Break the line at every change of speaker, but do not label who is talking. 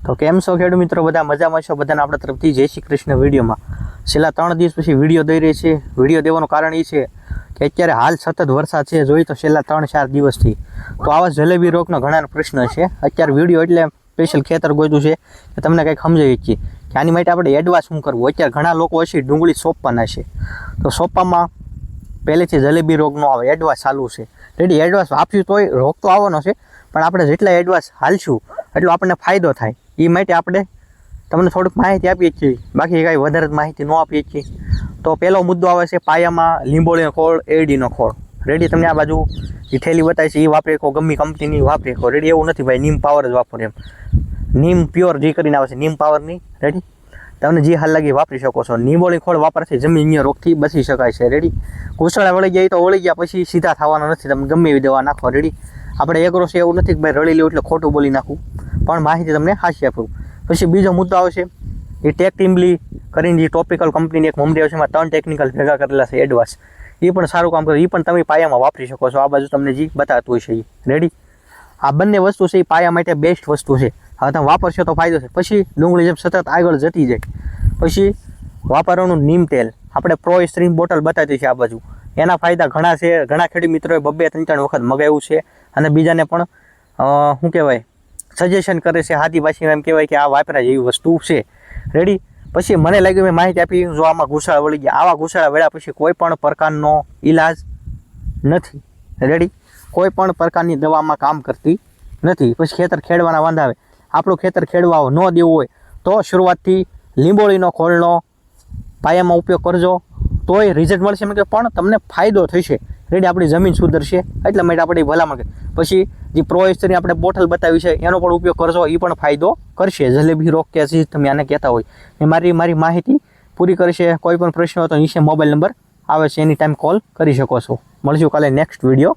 તો કેમ છો ખેડૂત મિત્રો, બધા મજામાં છો? બધાને આપણા તરફથી જય શ્રી કૃષ્ણ. વિડીયોમાં છેલ્લા 3 દિવસ પછી વિડીયો દઈ રહી છે. વિડીયો દેવાનું કારણ એ છે કે અત્યારે હાલ સતત વરસાદ છે, જોઈ તો છેલ્લા 3-4 દિવસથી. તો આવા જલેબી રોગનો ઘણા પ્રશ્ન છે. અત્યારે વિડીયો એટલે સ્પેશિયલ ખેતર ગોતું છે કે તમને કંઈક સમજાવી શકીએ કે આની માટે આપણે એડવાન્સ શું કરવું. અત્યારે ઘણા લોકો હશે ડુંગળી સોંપવાના છે, તો સોંપવામાં પહેલેથી જલેબી રોગ ન આવે, એડવાન્સ ચાલુ છે. રેડી એડવાન્સ આપ્યું તોય રોગ તો આવવાનો છે, પણ આપણે જેટલા એડવાન્સ હાલશું એટલો આપણને ફાયદો થાય. એ માટે આપણે તમને થોડીક માહિતી આપીએ છીએ, બાકી કાંઈ વધારે માહિતી ન આપીએ છીએ. તો પહેલો મુદ્દો આવે છે પાયામાં લીંબોળીનો ખોળ, એરડીનો ખોળ. રેડી તમને આ બાજુ જે થેલી બતાવી છે એ વાપરી શકો, ગમે કંપનીની વાપરી શકો. રેડી એવું નથી ભાઈ નીમ પાવર જ વાપરો, એમ નીમ પ્યોર જે કરીને આવે છે નીમ પાવરની. રેડી તમને જે હાલ લાગી વાપરી શકો છો. લીંબોળી ખોળ વાપરથી જમીનના રોગથી બચી શકાય છે. રેડી ઘૂસડા વળી ગયા તો વળી ગયા, પછી સીધા થવાના નથી. તમે ગમે એવી દવા નાખો. રેડી આપણે એગ્રો છે એવું નથી કે ભાઈ રળી લેવું એટલે ખોટું બોલી નાખવું, પણ માહિતી તમને હાચી આપું. પછી બીજો મુદ્દો આવશે એ ટેક ટીમ્બલી કરીને જે ટોપિકલ કંપનીની એક મમરી આવશે, એમાં 3 ટેકનિકલ ભેગા કરેલા છે એડવાન્સ. એ પણ સારું કામ કરે, એ પણ તમે પાયામાં વાપરી શકો છો. આ બાજુ તમને જે બતાવતું હોય છે એ. રેડી આ બંને વસ્તુ છે એ પાયા માટે બેસ્ટ વસ્તુ છે. હવે તમે વાપરશો તો ફાયદો છે. પછી ડુંગળી જેમ સતત આગળ જતી જાય, પછી વાપરવાનું નીમ તેલ. આપણે પ્રો સ્ટ્રીમ બોટલ બતાવી છે આ બાજુ. એના ફાયદા ઘણા છે. ઘણા ખેડૂત મિત્રોએ 2-3 વખત મગાવ્યું છે, અને બીજાને પણ શું કહેવાય સજેશન કરે છે. હાથી ભાષીમાં એમ કહેવાય કે આ વાપરા જેવી વસ્તુ છે. રેડી પછી મને લાગ્યું મેં માહિતી આપી, જો આમાં ઘૂસાડા વળી ગયા, આવા ઘૂસાડા વળ્યા પછી કોઈ પણ પ્રકારનો ઈલાજ નથી. રેડી કોઈ પણ પ્રકારની દવામાં કામ કરતી નથી. પછી ખેતર ખેડવાના વાંધા આવે. આપણું ખેતર ખેડવા ન દેવું હોય તો શરૂઆતથી લીંબોળીનો ખોળનો પાયામાં ઉપયોગ કરજો, તોય રિઝલ્ટ મળશે. એમ કે પણ તમને ફાયદો થશે. રેડી આપણી જમીન સુધરશે, એટલા માટે આપણે ભલામણ કરીએ. પછી જે પ્રો એસ્ટરની આપણે બોટલ બતાવી છે એનો પણ ઉપયોગ કરશો, એ પણ ફાયદો કરશે. જલેબી રોગ કે જે તમે આને કહેતા હોય એ મારી માહિતી પૂરી કરશે. કોઈ પણ પ્રશ્ન હોય તો નીચે મોબાઈલ નંબર આવે છે, એની ટાઈમ કોલ કરી શકો છો. મળશું કાલે નેક્સ્ટ વિડીયો.